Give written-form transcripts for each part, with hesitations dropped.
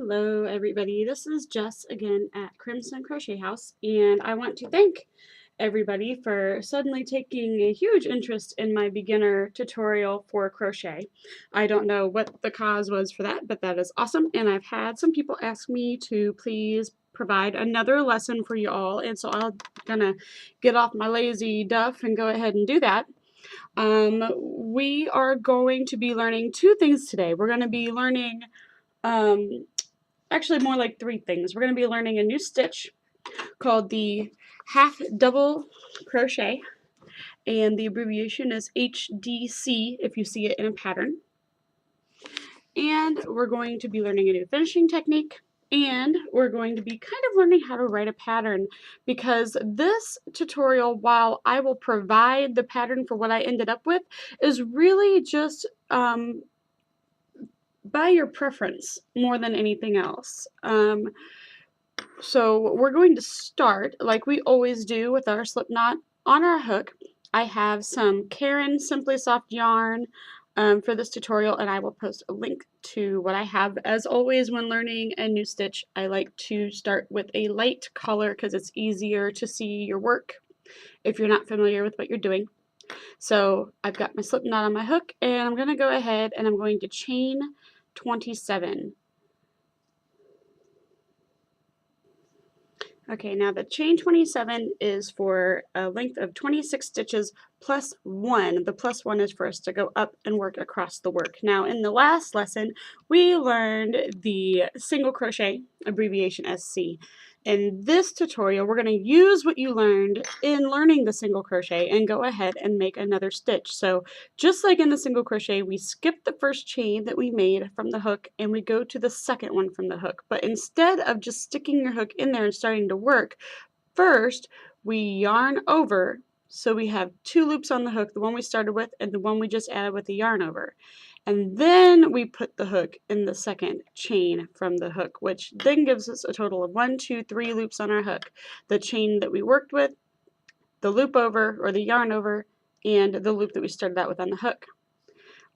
Hello everybody, this is Jess again at Crimson Crochet House, and I want to thank everybody for suddenly taking a huge interest in my beginner tutorial for crochet. I don't know what the cause was for that, but that is awesome, and I've had some people ask me to please provide another lesson for you all, and so I'm gonna get off my lazy duff and go ahead and do that. We are going to be learning two things today. We're going to be learning actually more like three things. We're going to be learning a new stitch called the half double crochet, and the abbreviation is HDC if you see it in a pattern. And we're going to be learning a new finishing technique, and we're going to be kind of learning how to write a pattern, because this tutorial, while I will provide the pattern for what I ended up with, is really just by your preference more than anything else. So we're going to start like we always do with our slip knot on our hook. I have some Caron Simply Soft yarn for this tutorial, and I will post a link to what I have. As always, when learning a new stitch, I like to start with a light color because it's easier to see your work if you're not familiar with what you're doing. So I've got my slip knot on my hook, and I'm going to go ahead and I'm going to chain 27. Okay, now the chain 27 is for a length of 26 stitches plus 1. The plus 1 is for us to go up and work across the work. Now in the last lesson, we learned the single crochet, abbreviation SC. In this tutorial, we're going to use what you learned in learning the single crochet and go ahead and make another stitch. So just like in the single crochet, we skip the first chain that we made from the hook and we go to the second one from the hook. But instead of just sticking your hook in there and starting to work, first we yarn over. So we have two loops on the hook, the one we started with and the one we just added with the yarn over. And then we put the hook in the second chain from the hook, which then gives us a total of 1, 2, 3 loops on our hook. The chain that we worked with, the loop over or the yarn over, and the loop that we started out with on the hook.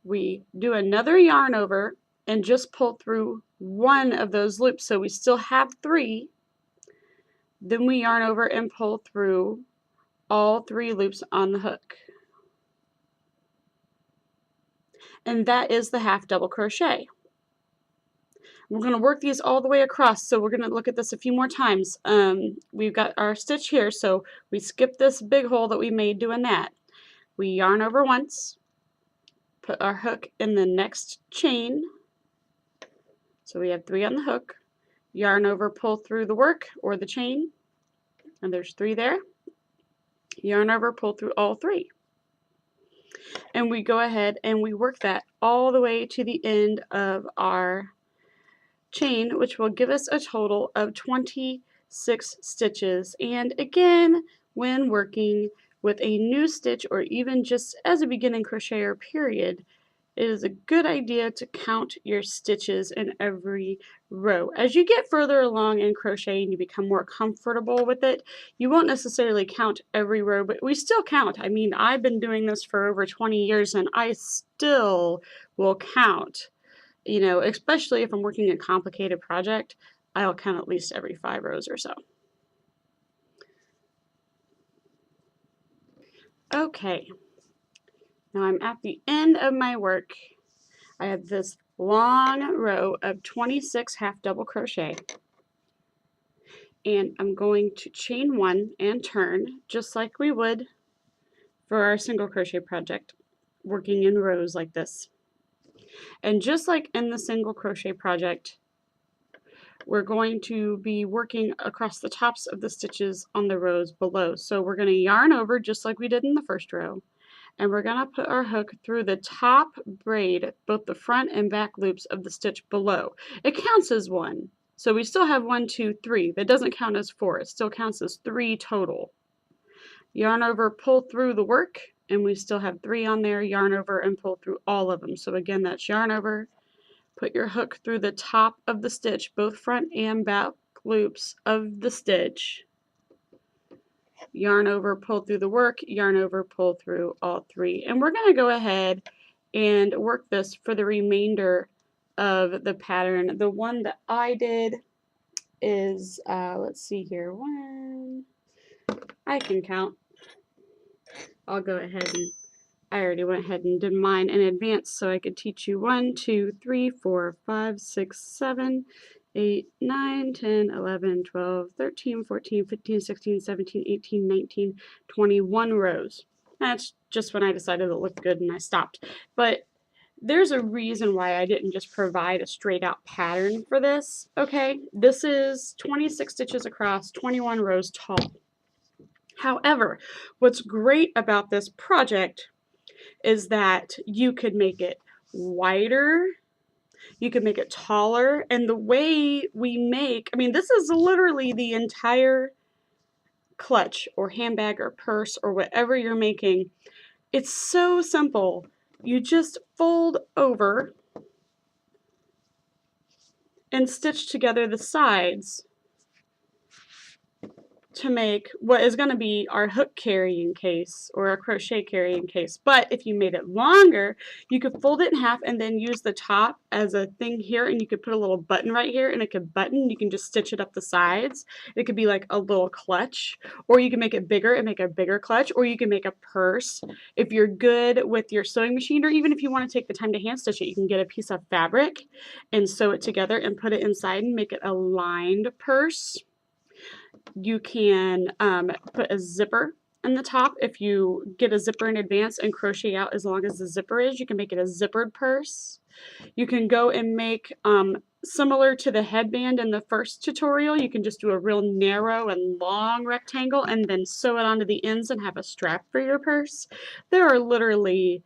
We do another yarn over and just pull through one of those loops, so we still have 3. Then we yarn over and pull through all 3 loops on the hook. And that is the half double crochet. We're going to work these all the way across, so we're going to look at this a few more times. We've got our stitch here, so we skip this big hole that we made doing that. We yarn over once, put our hook in the next chain, so we have 3 on the hook, yarn over, pull through the work or the chain, and there's 3 there, yarn over, pull through all 3. And we go ahead and we work that all the way to the end of our chain, which will give us a total of 26 stitches. And again, when working with a new stitch or even just as a beginning crocheter period, it is a good idea to count your stitches in every row. As you get further along in crochet and you become more comfortable with it, you won't necessarily count every row, but we still count. I mean, I've been doing this for over 20 years and I still will count. You know, especially if I'm working a complicated project, I'll count at least every 5 rows or so. Okay, now I'm at the end of my work. I have this long row of 26 half double crochet, and I'm going to chain 1 and turn just like we would for our single crochet project, working in rows like this. And just like in the single crochet project, we're going to be working across the tops of the stitches on the rows below. So we're going to yarn over just like we did in the first row, and we're going to put our hook through the top braid, both the front and back loops of the stitch below. It counts as 1, so we still have 1, 2, 3. That doesn't count as 4. It still counts as 3 total. Yarn over, pull through the work, and we still have 3 on there. Yarn over and pull through all of them. So again, that's yarn over, put your hook through the top of the stitch, both front and back loops of the stitch, yarn over, pull through the work, yarn over, pull through all 3. And we're going to go ahead and work this for the remainder of the pattern. The one that I did is, let's see here, one, I can count. I'll go ahead and, I already went ahead and did mine in advance so I could teach you 1, 2, 3, 4, 5, 6, 7, 8, 9, 10, 11, 12, 13, 14, 15, 16, 17, 18, 19, 21 rows. That's just when I decided it looked good and I stopped. But there's a reason why I didn't just provide a straight out pattern for this, okay? This is 26 stitches across, 21 rows tall. However, what's great about this project is that you could make it wider, you could make it taller, and the way we make, I mean, this is literally the entire clutch or handbag or purse or whatever you're making. It's so simple. You just fold over and stitch together the sides to make what is going to be our hook carrying case or our crochet carrying case. But if you made it longer, you could fold it in half and then use the top as a thing here, and you could put a little button right here and it could button. You can just stitch it up the sides. It could be like a little clutch, or you can make it bigger and make a bigger clutch, or you can make a purse. If you're good with your sewing machine, or even if you want to take the time to hand stitch it, you can get a piece of fabric and sew it together and put it inside and make it a lined purse. You can put a zipper in the top. If you get a zipper in advance and crochet out as long as the zipper is, you can make it a zippered purse. You can go and make, similar to the headband in the first tutorial, you can just do a real narrow and long rectangle and then sew it onto the ends and have a strap for your purse. There are literally,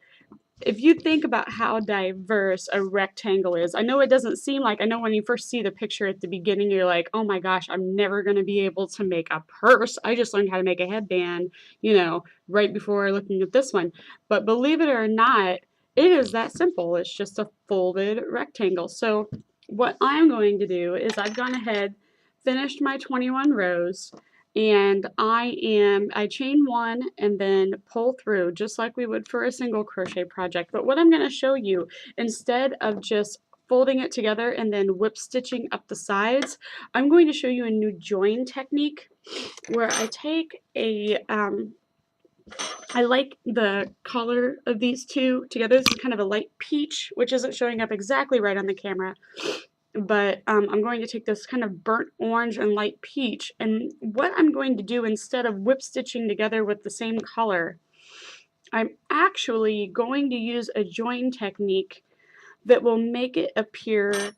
if you think about how diverse a rectangle is, I know it doesn't seem like, I know when you first see the picture at the beginning, you're like, oh my gosh, I'm never going to be able to make a purse. I just learned how to make a headband, you know, right before looking at this one. But believe it or not, it is that simple. It's just a folded rectangle. So what I'm going to do is I've gone ahead, finished my 21 rows, and I chain one and then pull through just like we would for a single crochet project. But what I'm going to show you, instead of just folding it together and then whip stitching up the sides, I'm going to show you a new join technique where I take a I like the color of these two together. This is kind of a light peach, which isn't showing up exactly right on the camera. But I'm going to take this kind of burnt orange and light peach, and what I'm going to do, instead of whip stitching together with the same color, I'm actually going to use a join technique that will make it appear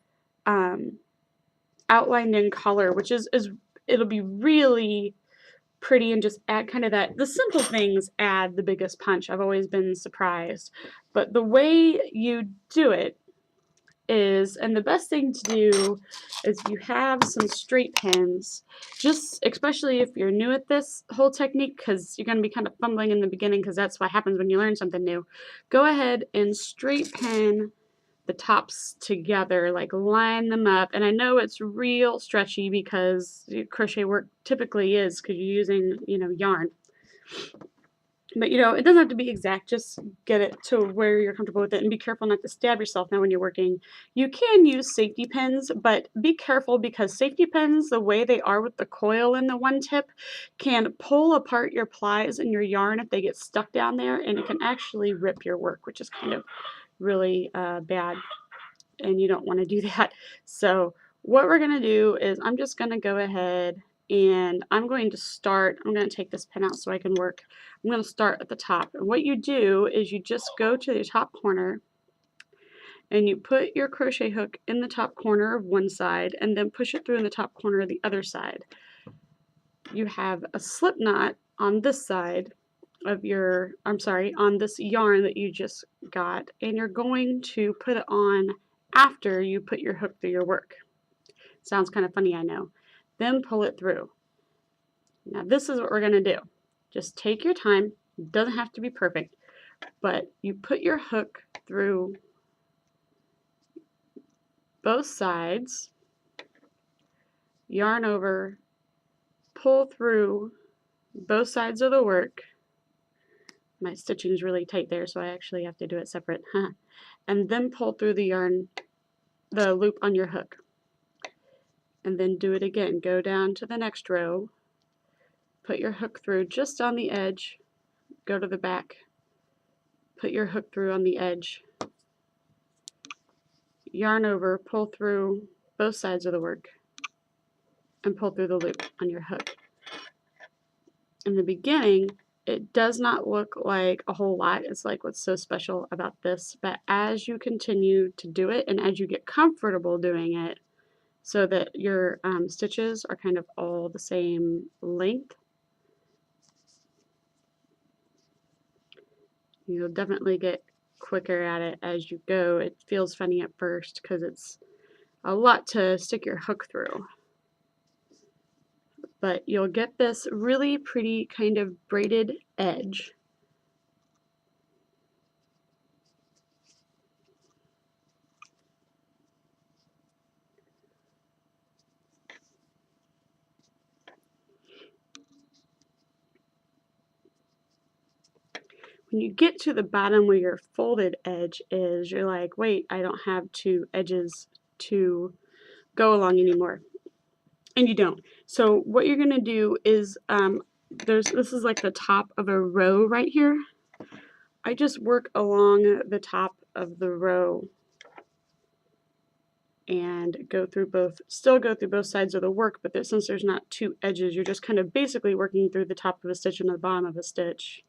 outlined in color, which is it'll be really pretty and just add kind of that, the simple things add the biggest punch. I've always been surprised. But the way you do it is, and the best thing to do is, you have some straight pins, just especially if you're new at this whole technique, because you're going to be kind of fumbling in the beginning, because that's what happens when you learn something new. Go ahead and straight pin the tops together, like line them up. And I know it's real stretchy because crochet work typically is, because you're using, you know, yarn. But, you know, it doesn't have to be exact. Just get it to where you're comfortable with it, and be careful not to stab yourself now when you're working. You can use safety pins, but be careful, because safety pins, the way they are with the coil in the one tip, can pull apart your plies and your yarn if they get stuck down there, and it can actually rip your work, which is kind of really bad, and you don't want to do that. So what we're going to do is, I'm just going to go ahead and I'm going to take this pin out so I can work. I'm going to start at the top. And what you do is you just go to the top corner and you put your crochet hook in the top corner of one side and then push it through in the top corner of the other side. You have a slip knot on this side of your, on this yarn that you just got, and you're going to put it on after you put your hook through your work. Sounds kind of funny, I know. Then pull it through. Now this is what we're going to do. Just take your time. It doesn't have to be perfect, but you put your hook through both sides, yarn over, pull through both sides of the work. My stitching is really tight there, so I actually have to do it separate. And then pull through the yarn the loop on your hook. And then do it again. Go down to the next row, put your hook through just on the edge, go to the back, put your hook through on the edge, yarn over, pull through both sides of the work, and pull through the loop on your hook. In the beginning, it does not look like a whole lot. It's like what's so special about this, but as you continue to do it and as you get comfortable doing it so that your stitches are kind of all the same length, you'll definitely get quicker at it as you go. It feels funny at first because it's a lot to stick your hook through. But you'll get this really pretty kind of braided edge. When you get to the bottom where your folded edge is, you're like, wait, I don't have two edges to go along anymore. And you don't. So what you're going to do is, this is like the top of a row right here. I just work along the top of the row and still go through both sides of the work, but since there's not two edges, you're just kind of basically working through the top of a stitch and the bottom of a stitch.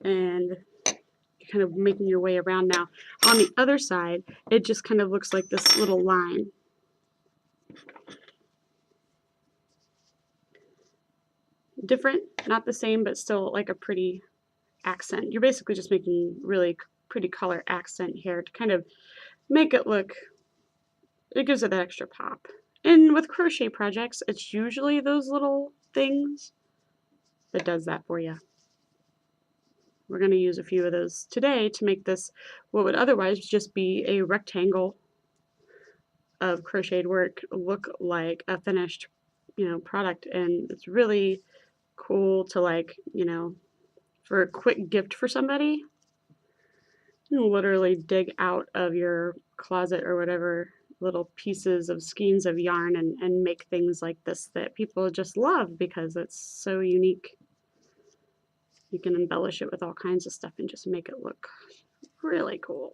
And you're kind of making your way around now. On the other side, it just kind of looks like this little line. Different, not the same, but still like a pretty accent. You're basically just making really pretty color accent here to kind of make it look, it gives it that extra pop. And with crochet projects, it's usually those little things that does that for you. We're going to use a few of those today to make this what would otherwise just be a rectangle of crocheted work look like a finished, product. And it's really cool to, like, for a quick gift for somebody. You can literally dig out of your closet or whatever little pieces of skeins of yarn and make things like this that people just love because it's so unique. You can embellish it with all kinds of stuff and just make it look really cool.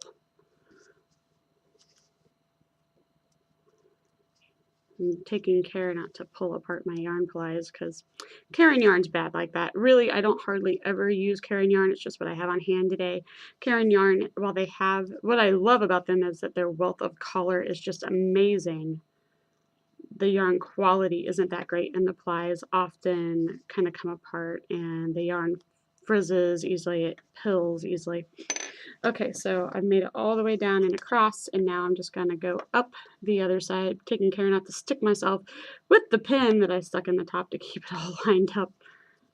I'm taking care not to pull apart my yarn plies because Caron yarn's bad like that. Really, I don't hardly ever use Caron yarn. It's just what I have on hand today. Caron yarn, while they have, what I love about them is that their wealth of color is just amazing. The yarn quality isn't that great, and the plies often kind of come apart, and the yarn frizzes easily, it pills easily. Okay, so I've made it all the way down and across, and now I'm just going to go up the other side, taking care not to stick myself with the pin that I stuck in the top to keep it all lined up,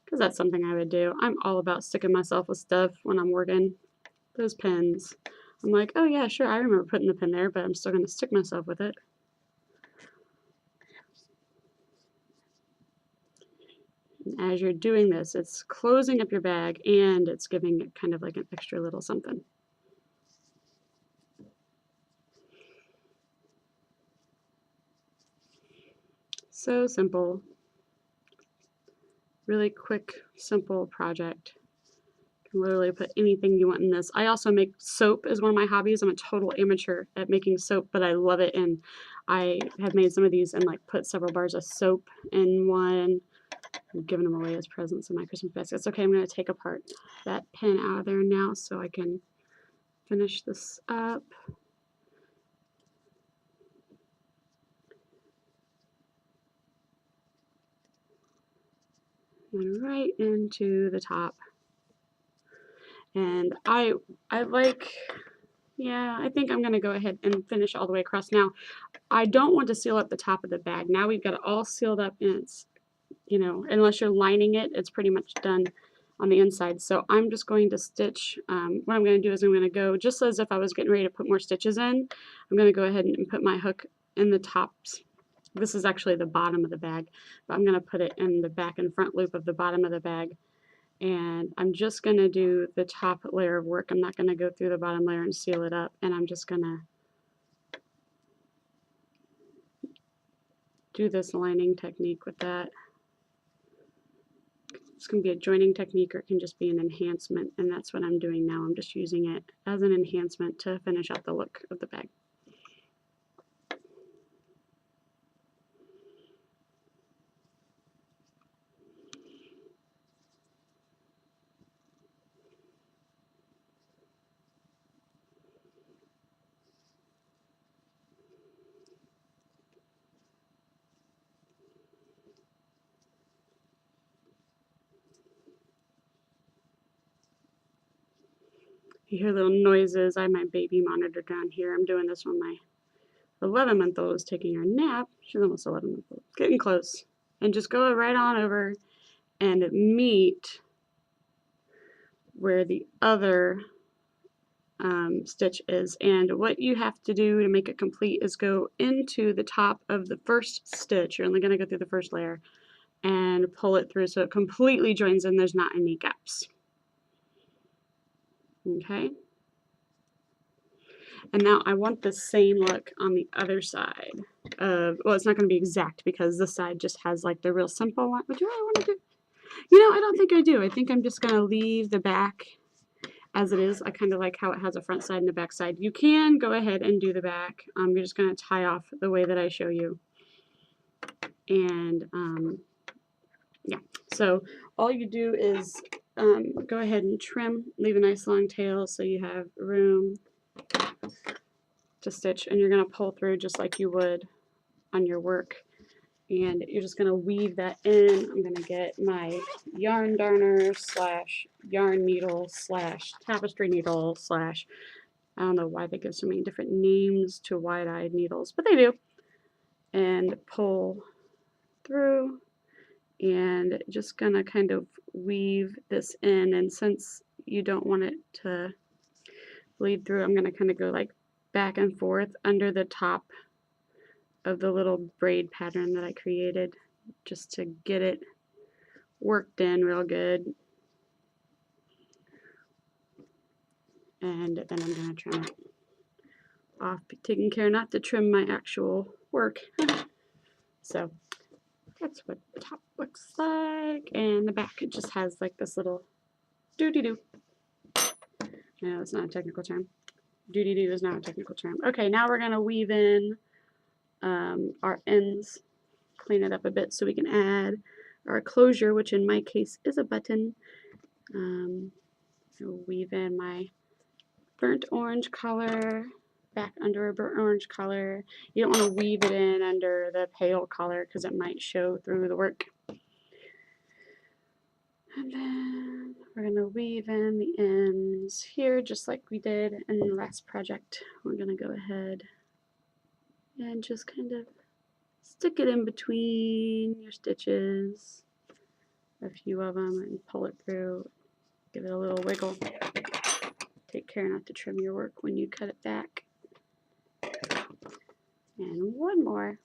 because that's something I would do. I'm all about sticking myself with stuff when I'm working. Those pins. I'm like, oh yeah, sure, I remember putting the pin there, but I'm still going to stick myself with it. And as you're doing this, it's closing up your bag, and it's giving it kind of like an extra little something. So simple. Really quick, simple project. You can literally put anything you want in this. I also make soap as one of my hobbies. I'm a total amateur at making soap, but I love it, and I have made some of these and like put several bars of soap in one. I'm giving them away as presents in my Christmas baskets. Okay, I'm going to take apart that pin out of there now so I can finish this up. And right into the top. And I like, yeah, I think I'm going to go ahead and finish all the way across. Now, I don't want to seal up the top of the bag. Now we've got it all sealed up, and it's, unless you're lining it, it's pretty much done on the inside. So I'm just going to stitch, what I'm going to do is I'm going to go, just as if I was getting ready to put more stitches in, I'm going to go ahead and put my hook in the tops. This is actually the bottom of the bag, but I'm going to put it in the back and front loop of the bottom of the bag. And I'm just going to do the top layer of work. I'm not going to go through the bottom layer and seal it up, and I'm just going to do this lining technique with that. It's going to be a joining technique, or it can just be an enhancement, and that's what I'm doing now. I'm just using it as an enhancement to finish out the look of the bag. You hear little noises. I have my baby monitor down here. I'm doing this when my 11-month-old is taking her nap. She's almost 11 months old. Getting close. And just go right on over and meet where the other stitch is. And what you have to do to make it complete is go into the top of the first stitch. You're only going to go through the first layer and pull it through so it completely joins in. There's not any gaps. Okay. And now I want the same look on the other side. Well, it's not going to be exact because this side just has like the real simple one. But do I want to do? You know, I don't think I do. I think I'm just going to leave the back as it is. I kind of like how it has a front side and a back side. You can go ahead and do the back. You're just going to tie off the way that I show you. And yeah, so all you do is go ahead and trim, leave a nice long tail so you have room to stitch, and you're going to pull through just like you would on your work. And you're just going to weave that in. I'm going to get my yarn darner slash yarn needle slash tapestry needle slash, I don't know why they give so many different names to wide-eyed needles, but they do. And pull through, and just going to kind of weave this in. And since you don't want it to bleed through, I'm going to kind of go like back and forth under the top of the little braid pattern that I created, just to get it worked in real good. And then I'm going to trim it off, taking care not to trim my actual work. So that's what the top looks like, and the back, it just has like this little doo-dee-doo. No, it's not a technical term. Doo-dee-doo is not a technical term. Okay, now we're going to weave in our ends, clean it up a bit so we can add our closure, which in my case is a button. I'll weave in my burnt orange color back under a burnt orange color. You don't want to weave it in under the pale color because it might show through the work. And then we're going to weave in the ends here just like we did in the last project. We're going to go ahead and just kind of stick it in between your stitches, a few of them, and pull it through. Give it a little wiggle. Take care not to trim your work when you cut it back. And one more.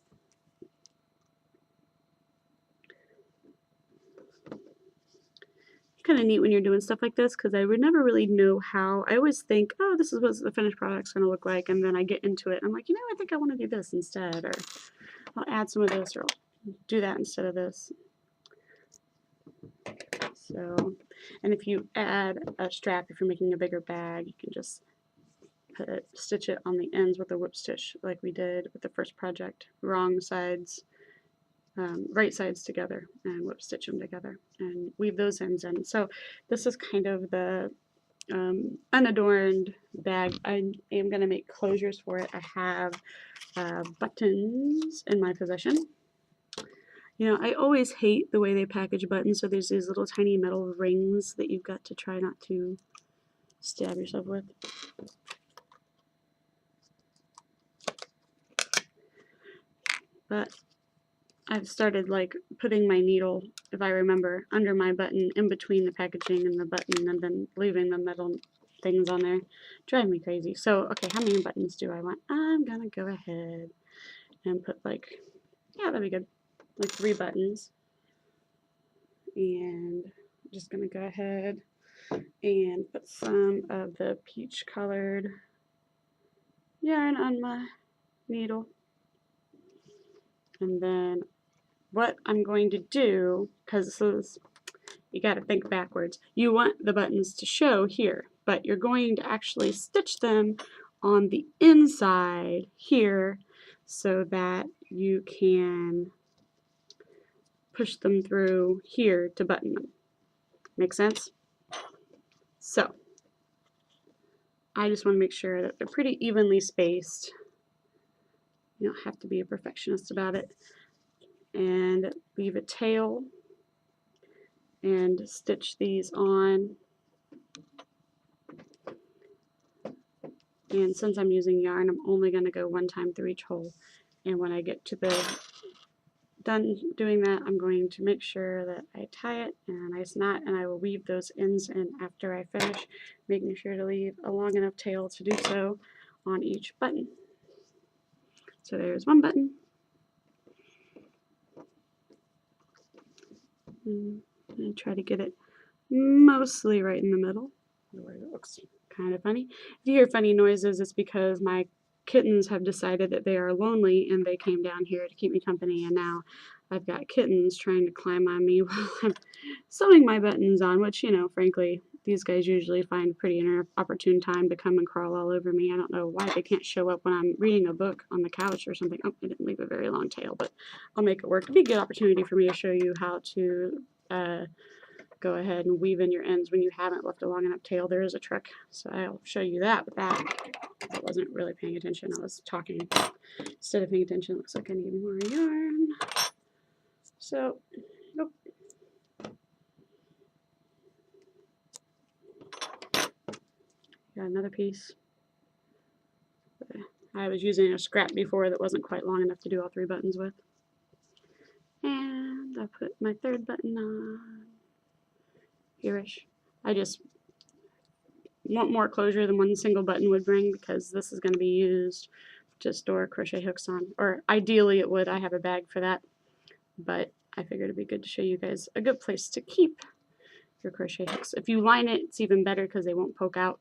Kind of neat when you're doing stuff like this because I would never really know how. I always think, oh, this is what the finished product's going to look like, and then I get into it. I'm like, you know, I think I want to do this instead, or I'll add some of this, or I'll do that instead of this. So, and if you add a strap, if you're making a bigger bag, you can just stitch it on the ends with a whip stitch like we did with the first project. Wrong sides, right sides together, and whip stitch them together and weave those ends in. So this is kind of the unadorned bag. I am going to make closures for it. I have buttons in my possession. You know, I always hate the way they package buttons, so there's these little tiny metal rings that you've got to try not to stab yourself with. But I've started like putting my needle, if I remember, under my button in between the packaging and the button, and then leaving the metal things on there. Drive me crazy. So, okay, how many buttons do I want? I'm gonna go ahead and put like, yeah, that'd be good. Like 3 buttons. And just going to go ahead and put some of the peach colored yarn on my needle. And then what I'm going to do, because this is, you got to think backwards, you want the buttons to show here, but you're going to actually stitch them on the inside here so that you can push them through here to button them. Make sense? So I just want to make sure that they're pretty evenly spaced. You don't have to be a perfectionist about it. And leave a tail and stitch these on. And since I'm using yarn, I'm only going to go one time through each hole. And when I get to the done doing that, I'm going to make sure that I tie it in a nice knot, and I will weave those ends in after I finish, making sure to leave a long enough tail to do so on each button. So there's one button. And I try to get it mostly right in the middle, where it looks kind of funny. If you hear funny noises, it's because my kittens have decided that they are lonely and they came down here to keep me company, and now I've got kittens trying to climb on me while I'm sewing my buttons on, which, you know, frankly, these guys usually find a pretty opportune time to come and crawl all over me. I don't know why they can't show up when I'm reading a book on the couch or something. Oh, I didn't leave a very long tail, but I'll make it work. It'll be a good opportunity for me to show you how to go ahead and weave in your ends when you haven't left a long enough tail. There is a trick, so I'll show you that with that. I wasn't really paying attention. I was talking instead of paying attention. Looks like I need more yarn. So, nope. Got another piece. I was using a scrap before that wasn't quite long enough to do all 3 buttons with. And I'll put my 3rd button on here-ish. I just want more closure than one single button would bring, because this is going to be used to store crochet hooks on, or ideally it would. I have a bag for that, but I figured it'd be good to show you guys a good place to keep your crochet hooks. If you line it, it's even better because they won't poke out.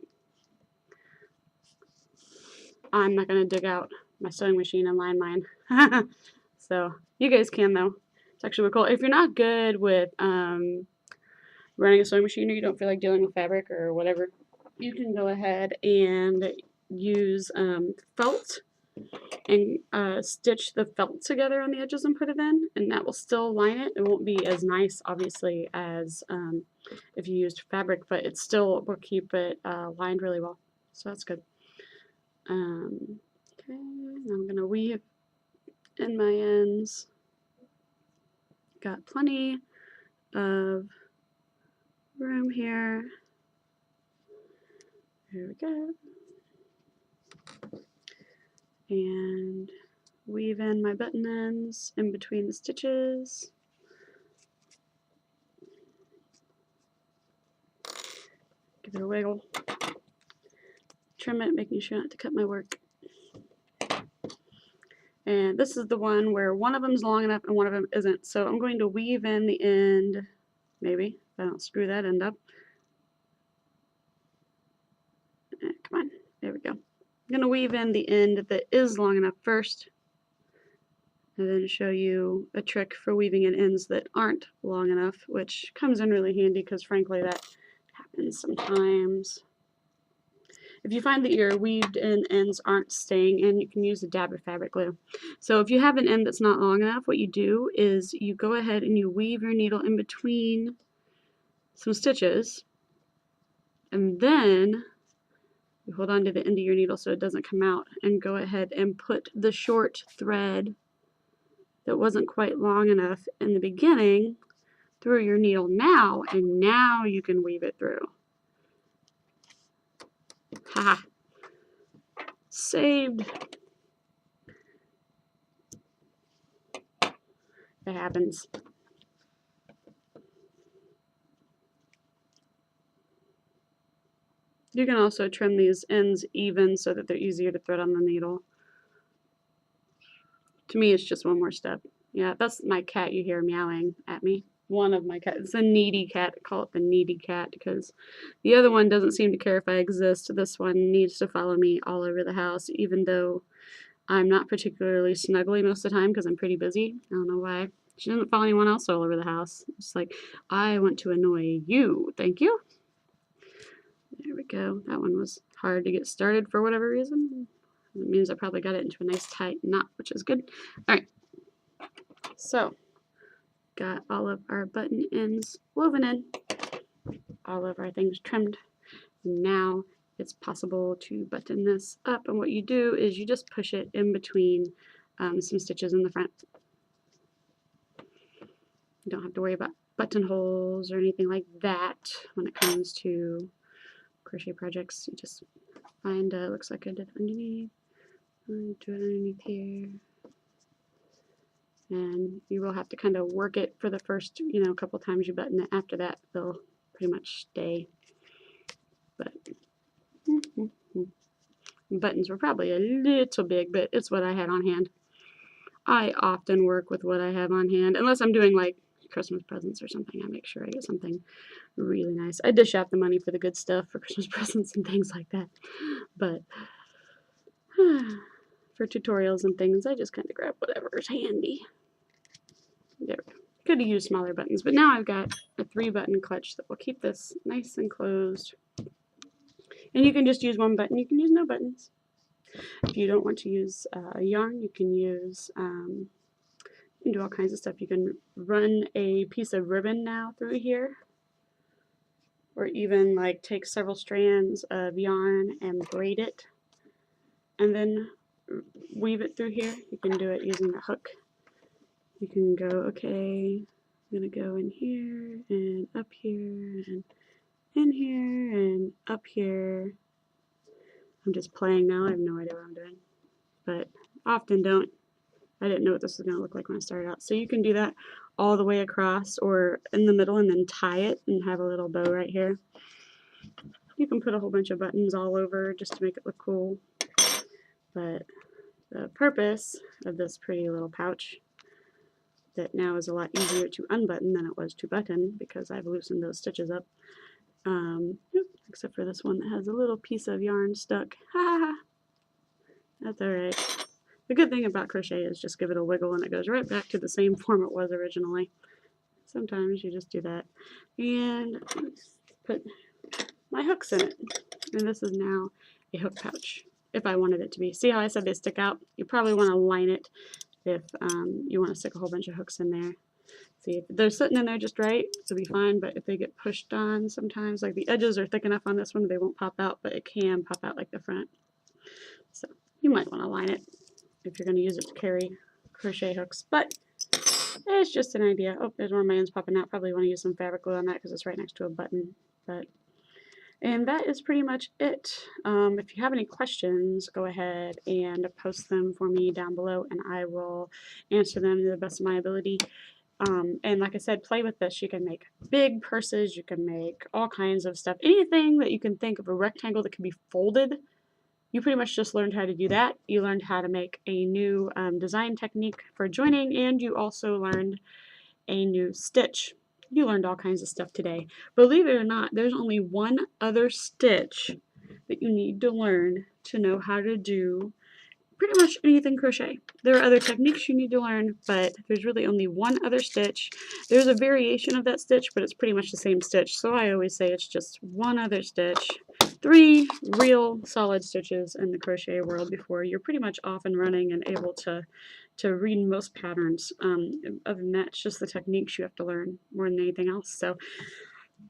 I'm not going to dig out my sewing machine and line mine. So you guys can, though. It's actually really cool. If you're not good with running a sewing machine, or you don't feel like dealing with fabric or whatever, you can go ahead and use felt and stitch the felt together on the edges and put it in, and that will still line it. It won't be as nice, obviously, as if you used fabric, but it still will keep it lined really well. So that's good. Okay, now I'm going to weave in my ends. Got plenty of room here. There we go. And weave in my button ends in between the stitches. Give it a wiggle. Trim it, making sure not to cut my work. And this is the one where one of them is long enough and one of them isn't. So I'm going to weave in the end, maybe, if I don't screw that end up. Come on, there we go. I'm going to weave in the end that is long enough first, and then show you a trick for weaving in ends that aren't long enough, which comes in really handy because frankly that happens sometimes. If you find that your weaved in ends aren't staying in, you can use a dab of fabric glue. So if you have an end that's not long enough, what you do is you go ahead and you weave your needle in between some stitches, and then you hold on to the end of your needle so it doesn't come out, and go ahead and put the short thread that wasn't quite long enough in the beginning through your needle now, and now you can weave it through. Ha! Saved. It happens. You can also trim these ends even so that they're easier to thread on the needle. To me, it's just one more step. Yeah, that's my cat you hear meowing at me. One of my cats. It's a needy cat. I call it the needy cat because the other one doesn't seem to care if I exist. This one needs to follow me all over the house, even though I'm not particularly snuggly most of the time because I'm pretty busy. I don't know why. She doesn't follow anyone else all over the house. It's like, I want to annoy you. Thank you. There we go. That one was hard to get started for whatever reason. It means I probably got it into a nice tight knot, which is good. All right. So, got all of our button ends woven in, all of our things trimmed. Now it's possible to button this up, and what you do is you just push it in between some stitches in the front. You don't have to worry about buttonholes or anything like that when it comes to crochet projects. You just find, looks like I did underneath, do it underneath here. And you will have to kind of work it for the first, couple times you button it. After that, they'll pretty much stay. But buttons were probably a little big, but it's what I had on hand. I often work with what I have on hand, unless I'm doing like Christmas presents or something. I make sure I get something really nice. I dish out the money for the good stuff for Christmas presents and things like that. But for tutorials and things, I just kind of grab whatever is handy. There we go. Could have used smaller buttons, but now I've got a 3-button clutch that will keep this nice and closed. And you can just use one button. You can use no buttons. If you don't want to use yarn, you can use, you can do all kinds of stuff. You can run a piece of ribbon now through here, or even like take several strands of yarn and braid it, and then weave it through here. You can do it using the hook. You can go, okay, I'm going to go in here and up here and in here and up here. I'm just playing now. I have no idea what I'm doing, but often don't. I didn't know what this was going to look like when I started out. So you can do that all the way across or in the middle and then tie it and have a little bow right here. You can put a whole bunch of buttons all over just to make it look cool. But the purpose of this pretty little pouch that now is a lot easier to unbutton than it was to button because I've loosened those stitches up. Except for this one that has a little piece of yarn stuck. Ha! That's alright. The good thing about crochet is just give it a wiggle and it goes right back to the same form it was originally. Sometimes you just do that. And put my hooks in it. And this is now a hook pouch, if I wanted it to be. See how I said they stick out? You probably want to line it if you want to stick a whole bunch of hooks in there. See, if they're sitting in there just right, it'll be fine, but if they get pushed on sometimes, like the edges are thick enough on this one, they won't pop out, but it can pop out like the front. So you might want to line it if you're going to use it to carry crochet hooks, but it's just an idea. Oh, there's one of my ends popping out. Probably want to use some fabric glue on that because it's right next to a button. And that is pretty much it. If you have any questions, go ahead and post them for me down below, and I will answer them to the best of my ability. And like I said, play with this. You can make big purses. You can make all kinds of stuff. Anything that you can think of a rectangle that can be folded. You pretty much just learned how to do that. You learned how to make a new design technique for joining, and you also learned a new stitch. You learned all kinds of stuff today. Believe it or not, there's only one other stitch that you need to learn to know how to do pretty much anything crochet. There are other techniques you need to learn, but there's really only one other stitch. There's a variation of that stitch, but it's pretty much the same stitch. So I always say it's just one other stitch. 3 real solid stitches in the crochet world before you're pretty much off and running and able to read most patterns. Other than that, it's just the techniques you have to learn more than anything else. So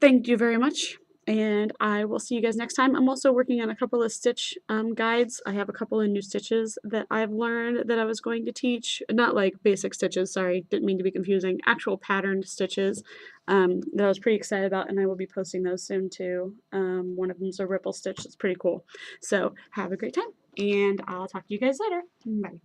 thank you very much, and I will see you guys next time. I'm also working on a couple of stitch guides. I have a couple of new stitches that I've learned that I was going to teach. Not like basic stitches, sorry, didn't mean to be confusing. Actual patterned stitches that I was pretty excited about, and I will be posting those soon too. One of them is a ripple stitch. It's pretty cool. So have a great time, and I'll talk to you guys later. Bye.